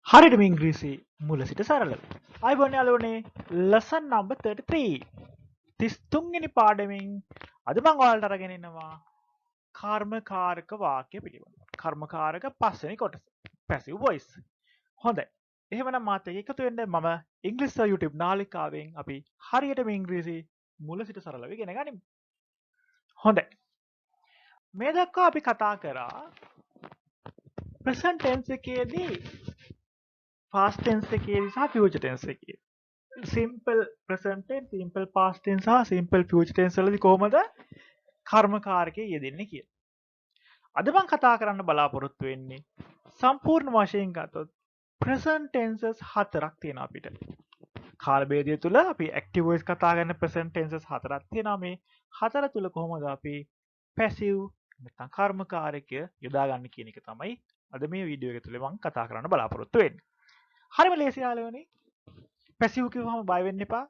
හරියටම ඉංග්‍රීසි මුල සිට සරල. අයිබෝන් යාළුවනේ lesson number 33. 33 වෙනි පාඩමෙන් අද මම ඔයාලට අරගෙන එනවා කර්මකාරක වාක්‍ය පිළිබඳව. කර්මකාරක පස්වෙනි කොටස. passive voice. හොඳයි. එහෙමනම් මාත් එක්ක එකතු වෙන්න මම ඉංග්‍රීසි සර් YouTube නාලිකාවෙන් අපි හරියටම ඉංග්‍රීසි මුල සිට සරලව ඉගෙන ගනිමු. හොඳයි. මේ දක්වා අපි කතා කරා present tense එකේදී past tense එකේදී සහ future tense එකේදී simple present tense, simple past tense සහ simple future tense වලදී කොහොමද කර්මකාරකයේ යෙදෙන්නේ කියලා. අද මම කතා කරන්න බලාපොරොත්තු වෙන්නේ සම්පූර්ණ වශයෙන් ගත්තොත් present tenses හතරක් තියෙනවා අපිට. කාල භේදය තුල අපි active voice කතා කරන present tenses හතරක් තියෙනවා. මේ හතර තුල කොහොමද අපි passive නැත්නම් කර්මකාරකය යොදාගන්නේ කියන එක තමයි අද මේ වීඩියෝ එක තුල මම කතා කරන්න බලාපොරොත්තු වෙන්නේ. හරිම ලේසි යාළුවනේ. පැසිව් කිව්වම බය වෙන්න එපා.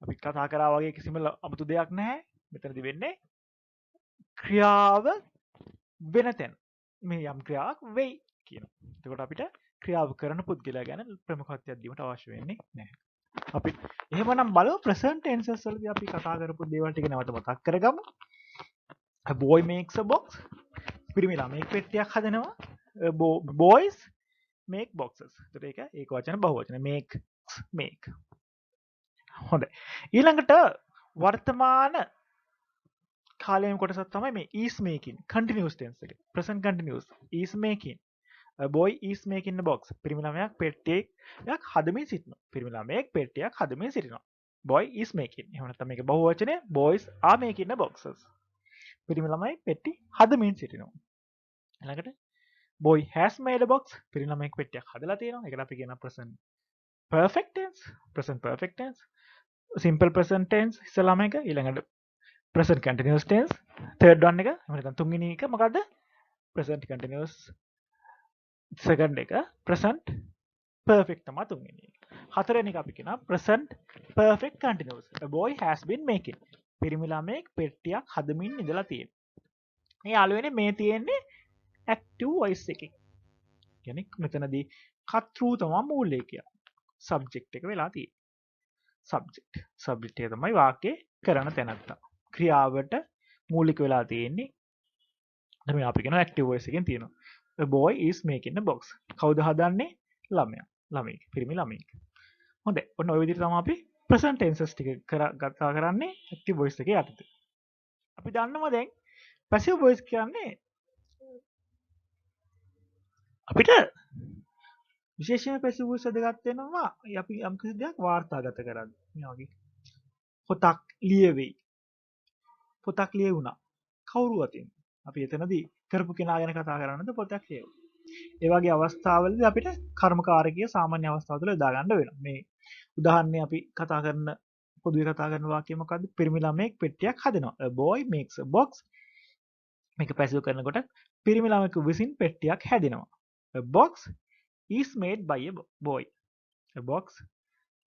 අපි කතා කරා වගේ කිසිම අමුතු දෙයක් නැහැ. මෙතනදි වෙන්නේ ක්‍රියාව වෙන තැන. මේ යම් ක්‍රියාවක් වෙයි කියනවා. එතකොට අපිට ක්‍රියාව කරන පුද්ගලයා ගැන ප්‍රමුඛත්වයක් දීමට අවශ්‍ය වෙන්නේ නැහැ. අපි එහෙමනම් බලමු present tenses වලදී අපි කතා කරපු දේවල් ටික නැවත මතක් කරගමු. A boy makes a box. පිරිමි ළමයෙක් පෙට්ටියක් හදනවා. Boys make boxes. එතකොට ඒක ඒක වචන බහුව වචන make. හොඳයි. ඊළඟට වර්තමාන කාලයෙන් කොටසක් තමයි මේ is making continuous tense එක. present continuous is making. A boy is making a box. පිරිමි ළමයෙක් පෙට්ටියක් හදමින් සිටිනවා. පිරිමි ළමයෙක් පෙට්ටියක් හදමින් සිටිනවා. boy is making. එහෙම නැත්නම් මේක බහුව වචනේ boys are making the boxes. පිරිමි ළමයෙක් පෙට්ටි හදමින් සිටිනවා. ඊළඟට boy has made a box. පිරිමි ළමයෙක් පෙට්ටියක් හදලා තියෙනවා. ඒකට අපි කියනවා present perfect tense. present perfect tense. simple present tense ඉස්සලාම එක ඊළඟට present continuous tense third one එක එහෙම නැත්නම් තුන්වෙනි එක මොකද්ද present continuous second එක present perfect තමයි තුන්වෙනි එක හතරවෙනි එක අපි කියනවා present perfect continuous a boy has been making පිරිමි ළමයෙක් පෙට්ටියක් හදමින් ඉඳලා තියෙනවා මේ යාළුවනේ මේ තියෙන්නේ active voice එකකින් කියන්නේ මෙතනදී කර්තෘ තමයි මූලිකය subject එක වෙලා තියෙන්නේ subject එක තමයි වාක්‍යය කරන තැනත්තා ක්‍රියාවට මූලික වෙලා තියෙන්නේ දැන් අපි කියන active voice එකෙන් තියෙනවා the boy is making a box කවුද හදන්නේ ළමයෙක් පිරිමි ළමයෙක් හොඳයි ඔන්න ඔය විදිහට තමයි අපි present tenses ටික කතා කරන්නේ active voice එකේ යටතේ අපි දන්නවා දැන් passive voice කියන්නේ අපිට විශේෂයෙන්ම passive voice දෙකක් වෙනවා අපි යම් කිසි දෙයක් වාර්තාගත කරන්නේ මේ වගේ පොතක් ලියවෙයි පොතක් ලියවුණා කවුරු අතින් අපි එතනදී කරපු කෙනා ගැන කතා කරනද පොතක් ලියවුවා ඒ වගේ අවස්ථාවලදී අපිට කර්මකාරකීය සාමාන්‍ය අවස්ථාවල යොදා ගන්න වෙනවා මේ උදාහරණේ අපි කතා කරන පොදුවේ කතා කරන වාක්‍යය මොකද්ද පිරිමි ළමයෙක් පෙට්ටියක් හදනවා a boy makes a box මේක පැසිව් කරනකොට පිරිමි ළමයෙකු විසින් පෙට්ටියක් හැදෙනවා a box is made by a boy a box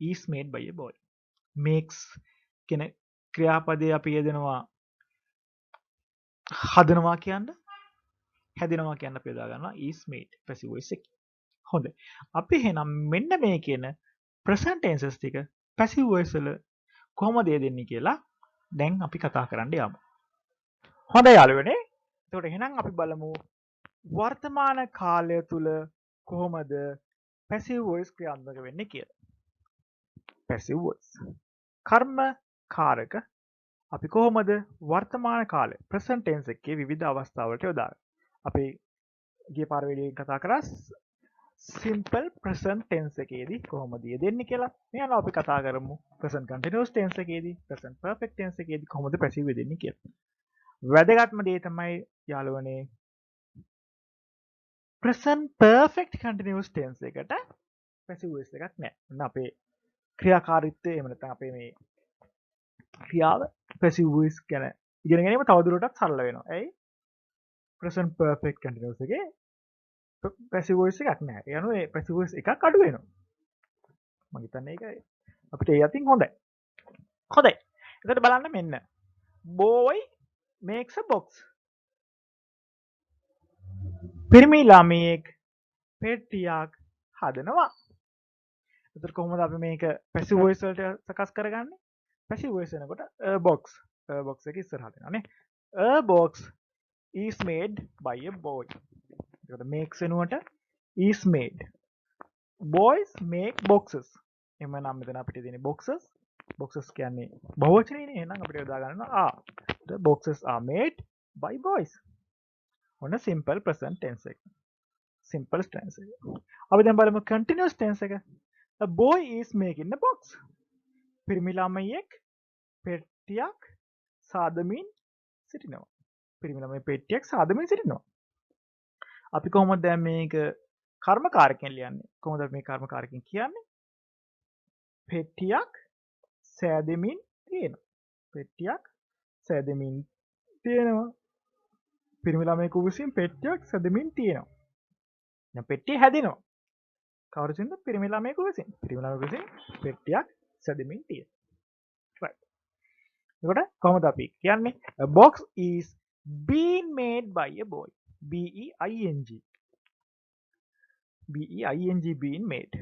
is made by a boy makes කියන ක්‍රියාපදයේ අපි යෙදෙනවා හදනවා කියන්න හැදෙනවා කියන්න අපි යොදා ගන්නවා is made passive voice එක. හොඳයි. අපි එහෙනම් මෙන්න මේ කියන present tenses ටික passive voice වල කොහොමද යෙදෙන්නේ කියලා දැන් අපි කතා කරන්න යමු. හොඳයි යාළුවනේ. එතකොට එහෙනම් අපි බලමු වර්තමාන කාලය තුල කොහොමද passive voice ක්‍රියාත්මක වෙන්නේ කියලා. passive voice. කර්ම කාරක අපි කොහොමද වර්තමාන කාලේ present tense එකේ විවිධ අවස්ථාවලට යොදාගන්නේ. අපි ගිය පාර වීඩියෝ එකේ කතා කරා simple present tense එකේදී කොහොමද යෙදෙන්නේ කියලා. මේ අනුව අපි කතා කරමු present continuous tense එකේදී, present perfect tense එකේදී කොහොමද passive යෙදෙන්නේ කියලා. වැදගත්ම දේ තමයි යාළුවනේ present perfect continuous tense එකට passive voice එකක් නැහැ. ඔන්න අපේ ක්‍රියාකාරීත්වය එහෙම නැත්නම් අපේ මේ ක්‍රියාව passive voice ගැන ඉගෙන ගැනීම තවදුරටත් සරල වෙනවා. ඇයි? present perfect continuous එකේ passive voice එකක් නැහැ. ඒ අනුව ඒ passive voice එකක් අඩු වෙනවා. මම හිතන්නේ ඒක අපිට ඒ අතින් හොඳයි. හොඳයි. එතකොට බලන්න මෙන්න. boy makes a box. පිරිමි ළමයෙක් පෙට්ටියක් හදනවා. එතකොට කොහොමද අපි මේක පැසිව් වොයිස් වලට සකස් කරගන්නේ? පැසිව් වොයිස් වෙනකොට a box එක ඉස්සරහට එනවානේ. a box is made by a boy. එතකොට makes වෙනුවට is made. boys make boxes. එහෙනම් මෙතන අපිට තියෙන්නේ boxes. boxes කියන්නේ බහුවචනයනේ. එහෙනම් අපිට යොදා ගන්නවා are. The boxes are made by boys. ඔන්න simple present tense එක. simple tense එක. අපි දැන් බලමු continuous tense එක. A boy is making a box. පිරිමි ළමයෙක් පෙට්ටියක් සාදමින් සිටිනවා. පිරිමි ළමයෙක් පෙට්ටියක් සාදමින් සිටිනවා. අපි කොහොමද දැන් මේක කර්මකාරකයෙන් ලියන්නේ? කොහොමද අපි මේ කර්මකාරකයෙන් කියන්නේ? පෙට්ටියක් සෑදෙමින් තියෙනවා. පෙට්ටියක් සෑදෙමින් තියෙනවා. පිරිමි ළමයෙකු විසින් පෙට්ටියක් සෑදෙමින් තියෙනවා. දැන් පෙට්ටිය හැදෙනවා. කවුරු විසින්ද? පිරිමි ළමයෙකු විසින්. පිරිමි ළමයෙකු විසින් පෙට්ටියක් සෑදෙමින් තියෙනවා. right. එතකොට කොහොමද අපි කියන්නේ? A box is being made by a boy. B-E-I-N-G. B-E-I-N-G being made.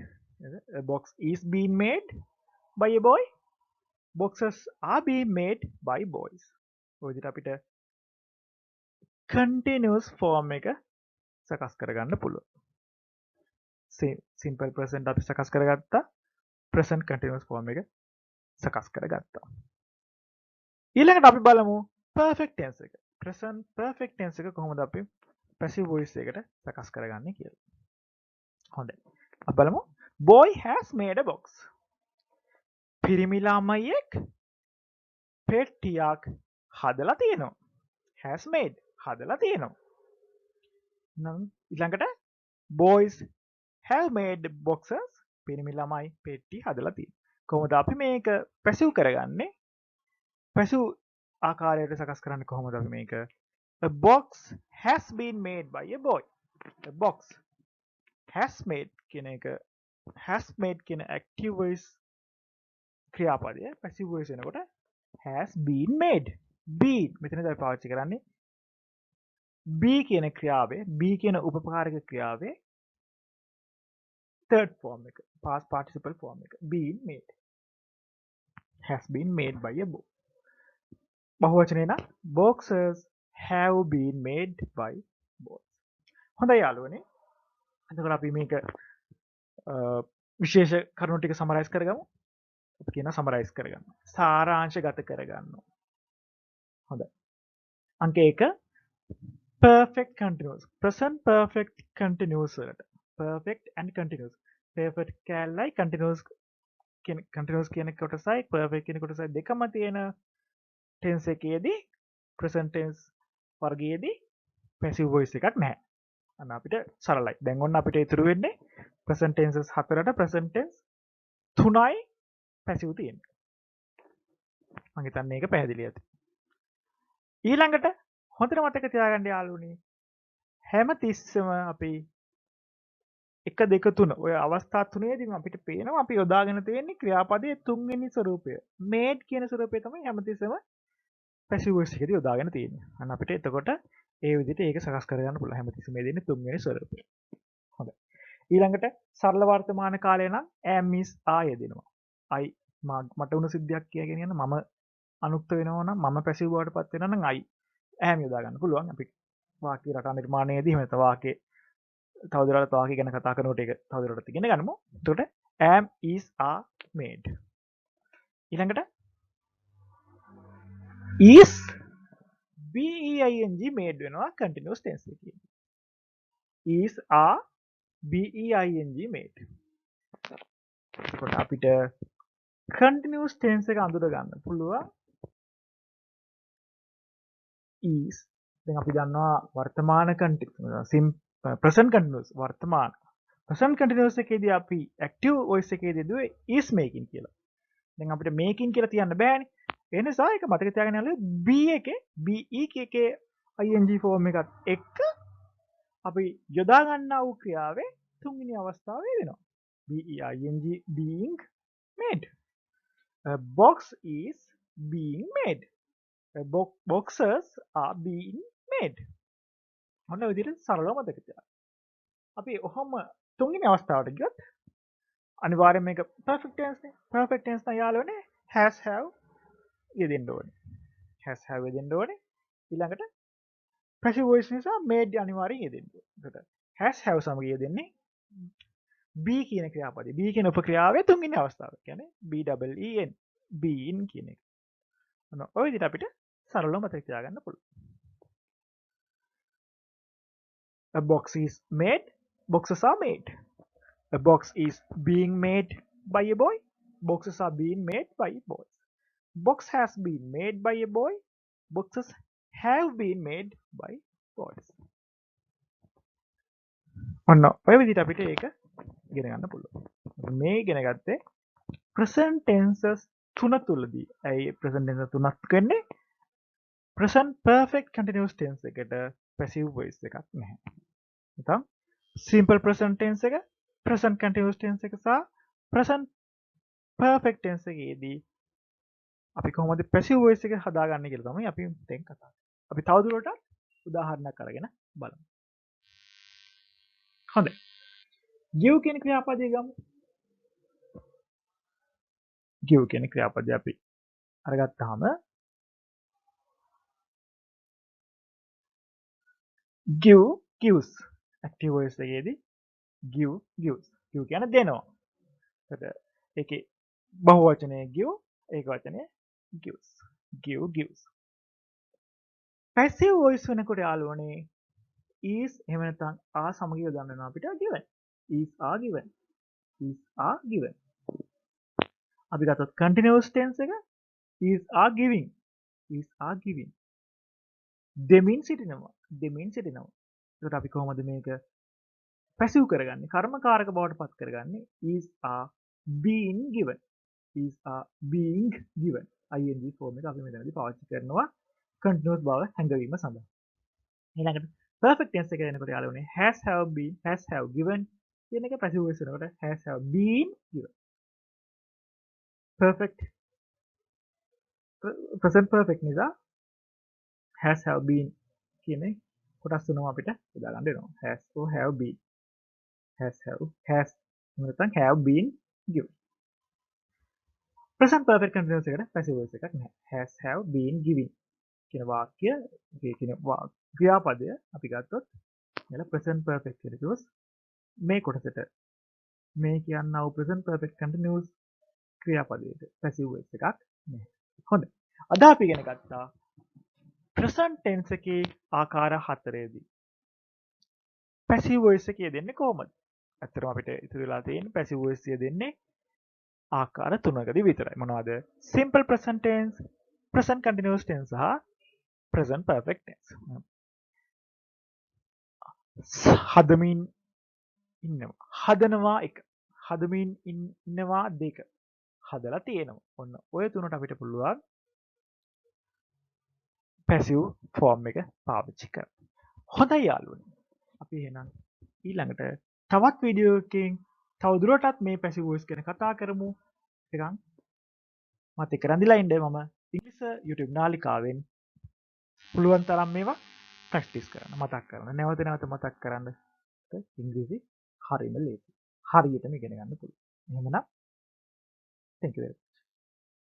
A box is being made by a boy. Boxes are being made by boys. ඔය විදිහට අපිට continuous form එක සකස් කරගන්න පුළුවන්. simple present අපි සකස් කරගත්තා. present continuous form එක සකස් කරගත්තා. ඊළඟට අපි බලමු perfect tense එක. present perfect tense එක කොහොමද අපි passive voice එකට සකස් කරගන්නේ කියලා. හොඳයි. අපි බලමු boy has made a box. පිරිමි ළමයෙක් පෙට්ටියක් හදලා තියෙනවා. has made හදලා තියෙනවා. නම් ඊළඟට boys have made boxes. පිරිමි ළමයි පෙට්ටි හදලා තියෙනවා. කොහොමද අපි මේක passive කරගන්නේ? passive ආකාරයට සකස් කරන්නේ කොහොමද අපි මේක? A box has been made by a boy. A box has made කියන එක has made කියන active voice ක්‍රියාපදය passive voice වෙනකොට has been made. been මෙතනදී අපි පාවිච්චි කරන්නේ be කියන ක්‍රියාවේ be කියන උපකාරක ක්‍රියාවේ third form එක past participle form එක been made. has been made by a boy. බහුවචනේ නම් boxes have been made by boys. හොඳයි යාළුවනේ. එතකොට අපි මේක විශේෂ කරුණු ටික සමරයිස් කරගමු. අපි කියන සමරයිස් කරගන්න. සාරාංශගත කරගන්න. හොඳයි. අංක 1 perfect continuous. present perfect continuous වලට. perfect and continuous. perfect කැලයි continuous කියන කොටසයි perfect කියන කොටසයි දෙකම තියෙන tense එකේදී present tense වර්ගයේදී passive voice එකක් නැහැ. අන්න අපිට සරලයි. දැන් ඔන්න අපිට ඉතුරු වෙන්නේ present tenses 4ට present tense 3යි passive තියෙන්නේ. මම හිතන්නේ ඒක පැහැදිලි ඇති. ඊළඟට හොඳට මතක තියාගන්න යාළුවනේ. හැම තිස්සෙම අපි 1 2 3 ඔය අවස්ථා තුනේදීම අපිට පේනවා අපි යොදාගෙන තියෙන්නේ ක්‍රියාපදයේ තුන්වෙනි ස්වරූපය. made කියන ස්වරූපය තමයි හැමතිස්සෙම passive voice එකේදී යොදාගෙන තියෙන්නේ. අන්න අපිට එතකොට ඒ විදිහට ඒක සකස් කරගන්න පුළුවන්. හැමතිස්සෙම මේ දෙන්නේ තුන්වෙනි ස්වරූපය. හොඳයි. ඊළඟට සරල වර්තමාන කාලය නම් am is are යෙදෙනවා. I මට වුණු සිද්ධියක් කියගෙන යන මම අනුක්ත වෙනවා නම් මම passive බවට පත් වෙනවා නම් I am යොදා ගන්න පුළුවන්. අපි වාක්‍ය රටා නිර්මාණයේදී එහෙම නැත්නම් වාක්‍ය තවදුරටත් වාක්‍ය ගැන කතා කරනකොට ඒක තවදුරටත් ඉගෙන ගන්නමු. එතකොට am is are made. ඊළඟට is being made වෙනවා continuous tense එකේ. is are being made. එතකොට අපිට continuous tense එක අඳුර ගන්න පුළුවන් is. දැන් අපි දන්නවා වර්තමාන present continuous වර්තමාන present continuous එකේදී අපි active voice එකේදී දුවේ is making කියලා. දැන් අපිට making කියලා තියන්න බෑනේ. ඒ නිසා ඒක මතක තියාගන්න ඕනේ be එකේ be එකේ ing form එකත් එක්ක අපි යොදා ගන්නා වූ ක්‍රියාවේ තුන්වෙනි අවස්ථාවේ වෙනවා. being being made. A box is being made. Boxes are being made. ඔන්න ඔය විදිහට සරලව මතක තියාගන්න. අපි ඔහොම තුන්වෙනි අවස්ථාවට ගියොත් අනිවාර්යයෙන් මේක perfect tense නේ. perfect tense නම් යාළුවනේ has have යෙදෙන්න ඕනේ. has have යෙදෙන්න ඕනේ. ඊළඟට passive voice නිසා made අනිවාර්යෙන් යෙදෙන්න ඕනේ. එතකොට has have සමග යෙදෙන්නේ be කියන ක්‍රියාපදේ. be කියන උපක්‍රියාවේ තුන්වෙනි අවස්ථාව. කියන්නේ BEEN been කියන එක. ඔන්න ඔය විදිහට අපිට සරලව මතක තියාගන්න පුළුවන්. A box is made. Boxes are made. A box is being made by a boy. Boxes are being made by boys. Box has been made by a boy. Boxes have been made by boys. ඔන්න ඔය විදිහට අපිට ඒක ඉගෙන ගන්න පුළුවන්. මේ ඉගෙන ගත්තේ present tenses තුන තුලදී. ඇයි present tense තුනක් වෙන්නේ? present perfect continuous tense එකට passive voice එකක් නැහැ. නැත්නම් simple present tense එක, present continuous tense එක සහ present perfect tense එකේදී අපි කොහොමද passive voice එක හදාගන්නේ කියලා තමයි අපි දැන් කතා කරන්නේ. අපි තවදුරටත් උදාහරණයක් අරගෙන බලමු. හොඳයි. give කියන ක්‍රියාපදය ගමු. give කියන ක්‍රියාපදය අපි අරගත්තාම give gives active voice එකේදී give gives give කියන්නේ දෙනවා. එතකොට ඒකේ බහු වචනය give ඒක වචනය gives give gives. passive voice වෙනකොට යාළුවනේ is එහෙම නැත්නම් are සමග යොදන්න වෙනවා අපිට given. is are given. is are given. අපි ගත්තොත් continuous tense එක is are giving. is are giving. දෙමින් සිටිනවා. දෙමින් සිටිනවා. එතකොට අපි කොහොමද මේක passive කරගන්නේ? කර්මකාරක බවට පත් කරගන්නේ is are being given. is are being given. ing form එක අපි මෙතනදී පාවිච්චි කරනවා continuous බව හැඟවීම සඳහා. ඊළඟට perfect tense එක එනකොට යාළුවනේ has have been has have given කියන එක passive voice වෙනකොට has have been given. perfect present perfect නිසා has have been කියන කොටස් තුනම අපිට යොදා ගන්න වෙනවා. has or have been. has නැත්නම් have been given. present perfect continuous එකට passive voice එකක් නැහැ. has have been giving කියන වාක්‍ය කියන ක්‍රියාපදය අපි ගත්තොත් එල present perfect කියලා කිව්වොත් මේ කොටසට මේ කියන්නා වූ present perfect continuous ක්‍රියාපදයට passive voice එකක් නැහැ. හොඳයි. අද අපි ඉගෙන ගත්තා present tense එකේ ආකාර හතරේදී passive voice එක යෙදෙන්නේ කොහොමද? ඇත්තටම අපිට ඉතුරු වෙලා තියෙන්නේ passive voice යෙදෙන්නේ ආකාර තුනකදී විතරයි. මොනවද? simple present tense, present continuous tense සහ present perfect tense. හදමින් ඉන්නවා. හදනවා එක. හදමින් ඉන්නවා දෙක. හදලා තියෙනවා. ඔන්න ඔය තුනට අපිට පුළුවන් passive form එක පාවිච්චි කරන්න. හොඳයි යාළුවනේ. අපි එහෙනම් ඊළඟට තවත් වීඩියෝ එකකින් තවදුරටත් මේ passive voice ගැන කතා කරමු. නිකන් මත් එක්ක රැඳිලා ඉන්න මම ඉංග්‍රීසි YouTube නාලිකාවෙන් පුළුවන් තරම් මේවා ප්‍රැක්ටිස් කරන්න, මතක් කරන්න. නැවත නැවත මතක් කරන්න. ඉංග්‍රීසි හරියම ලේසි. හරියටම ඉගෙන ගන්න පුළුවන්. එහෙමනම් thank you.